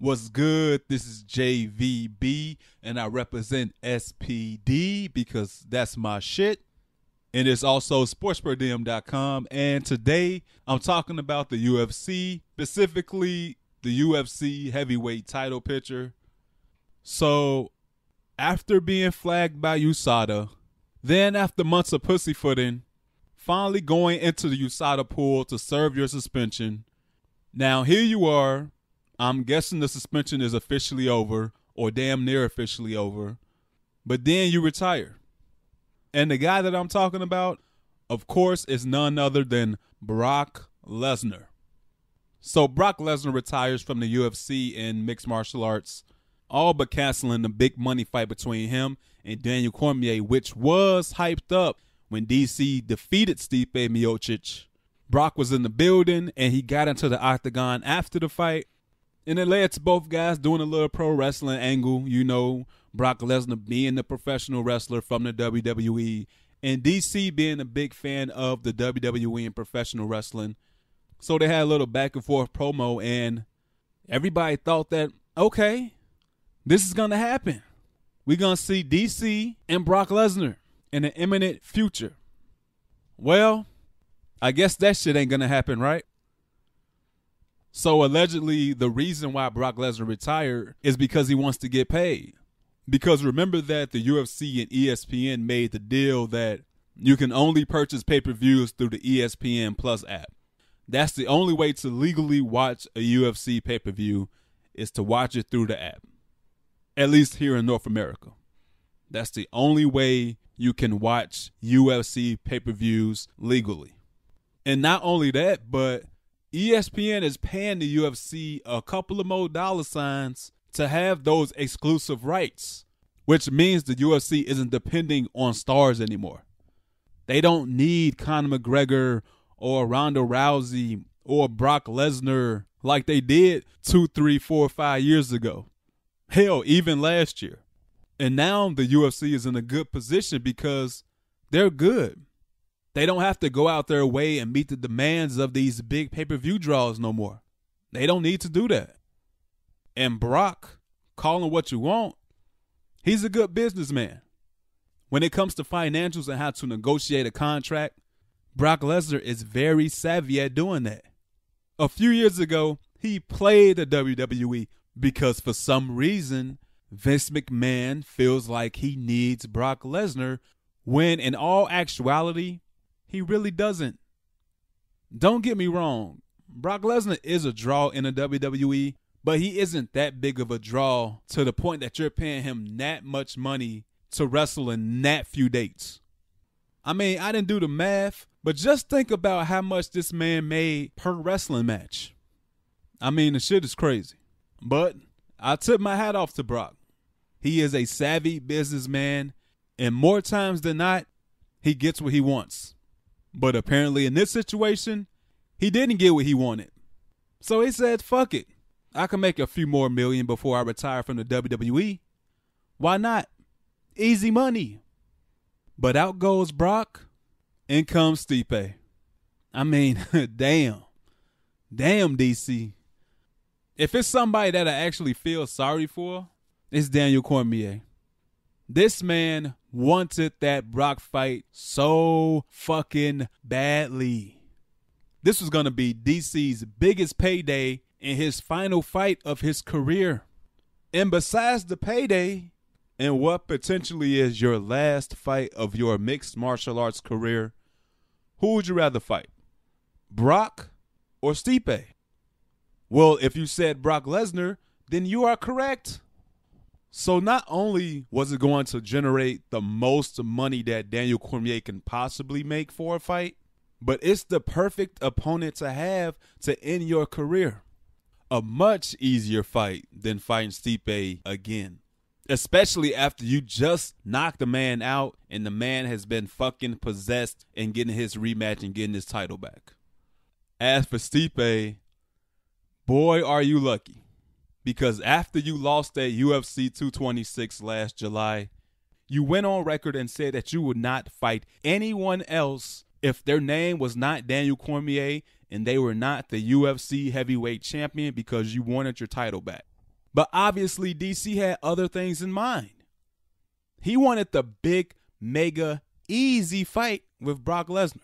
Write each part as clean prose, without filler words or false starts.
What's good? This is JVB, and I represent SPD because that's my shit. And it's also sportsperdiem.com. And today I'm talking about the UFC, specifically the UFC heavyweight title picture. So after being flagged by USADA, then after months of pussyfooting, finally going into the USADA pool to serve your suspension. Now here you are. I'm guessing the suspension is officially over or damn near officially over. But then you retire. And the guy that I'm talking about, of course, is none other than Brock Lesnar. So Brock Lesnar retires from the UFC in mixed martial arts, all but canceling the big money fight between him and Daniel Cormier, which was hyped up when DC defeated Stipe Miocic. Brock was in the building and he got into the octagon after the fight. And it led to both guys doing a little pro wrestling angle, you know, Brock Lesnar being the professional wrestler from the WWE and DC being a big fan of the WWE and professional wrestling. So they had a little back and forth promo and everybody thought that, okay, this is going to happen. We're going to see DC and Brock Lesnar in the imminent future. Well, I guess that shit ain't going to happen, right? So allegedly, the reason why Brock Lesnar retired is because he wants to get paid. Because remember that the UFC and ESPN made the deal that you can only purchase pay-per-views through the ESPN Plus app. That's the only way to legally watch a UFC pay-per-view is to watch it through the app. At least here in North America. That's the only way you can watch UFC pay-per-views legally. And not only that, but ESPN is paying the UFC a couple of more dollar signs to have those exclusive rights, which means the UFC isn't depending on stars anymore. They don't need Conor McGregor or Ronda Rousey or Brock Lesnar like they did 2, 3, 4, 5 years ago. Hell, even last year. And now the UFC is in a good position because they're good. They don't have to go out their way and meet the demands of these big pay-per-view draws no more. They don't need to do that. And Brock, call him what you want, he's a good businessman. When it comes to financials and how to negotiate a contract, Brock Lesnar is very savvy at doing that. A few years ago, he played the WWE because for some reason, Vince McMahon feels like he needs Brock Lesnar when in all actuality, he really doesn't. Don't get me wrong. Brock Lesnar is a draw in the WWE, but he isn't that big of a draw to the point that you're paying him that much money to wrestle in that few dates. I mean, I didn't do the math, but just think about how much this man made per wrestling match. I mean, the shit is crazy. But I tip my hat off to Brock. He is a savvy businessman, and more times than not, he gets what he wants. But apparently in this situation, he didn't get what he wanted. So he said, fuck it. I can make a few more million before I retire from the WWE. Why not? Easy money. But out goes Brock. In comes Stipe. I mean, damn. Damn, DC. If it's somebody that I actually feel sorry for, it's Daniel Cormier. This man wanted that Brock fight so fucking badly. This was going to be DC's biggest payday in his final fight of his career. And besides the payday, and what potentially is your last fight of your mixed martial arts career, who would you rather fight? Brock or Stipe? Well, if you said Brock Lesnar, then you are correct. So not only was it going to generate the most money that Daniel Cormier can possibly make for a fight, but it's the perfect opponent to have to end your career. A much easier fight than fighting Stipe again, especially after you just knocked the man out and the man has been fucking possessed and getting his rematch and getting his title back. As for Stipe, boy, are you lucky. Because after you lost at UFC 226 last July, you went on record and said that you would not fight anyone else if their name was not Daniel Cormier and they were not the UFC heavyweight champion because you wanted your title back. But obviously, DC had other things in mind. He wanted the big, mega, easy fight with Brock Lesnar.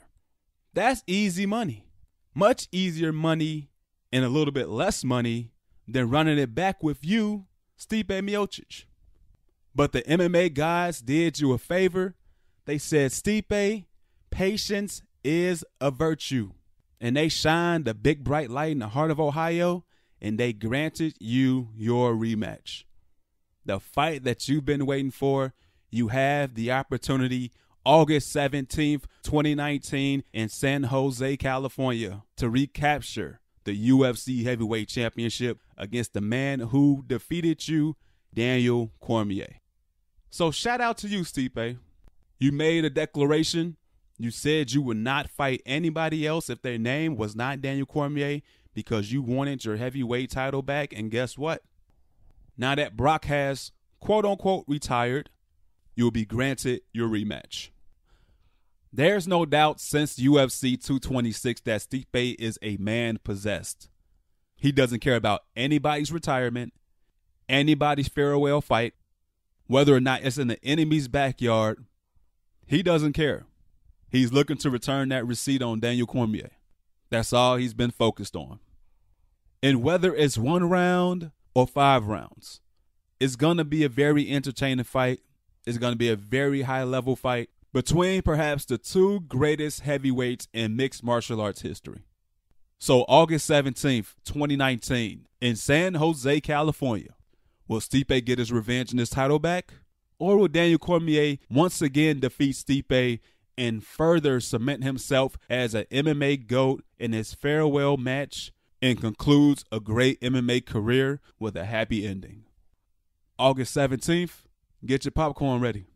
That's easy money. Much easier money and a little bit less money than running it back with you, Stipe Miocic. But the MMA guys did you a favor. They said, Stipe, patience is a virtue. And they shined the big bright light in the heart of Ohio, and they granted you your rematch. The fight that you've been waiting for, you have the opportunity August 17th, 2019 in San Jose, California to recapture the UFC Heavyweight Championship against the man who defeated you, Daniel Cormier. So shout out to you, Stipe. You made a declaration. You said you would not fight anybody else if their name was not Daniel Cormier because you wanted your heavyweight title back. And guess what? Now that Brock has, quote unquote, retired, you'll be granted your rematch. There's no doubt since UFC 226 that Stipe is a man possessed. He doesn't care about anybody's retirement, anybody's farewell fight, whether or not it's in the enemy's backyard. He doesn't care. He's looking to return that receipt on Daniel Cormier. That's all he's been focused on. And whether it's 1 round or 5 rounds, it's going to be a very entertaining fight. It's going to be a very high-level fight between perhaps the 2 greatest heavyweights in mixed martial arts history. So August 17th, 2019, in San Jose, California, will Stipe get his revenge and his title back? Or will Daniel Cormier once again defeat Stipe and further cement himself as an MMA GOAT in his farewell match and concludes a great MMA career with a happy ending? August 17th, get your popcorn ready.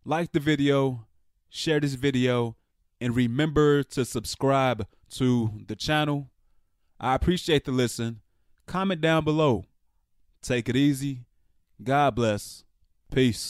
Like the video, share this video, and remember to subscribe to the channel. I appreciate the listen. Comment down below. Take it easy. God bless. Peace.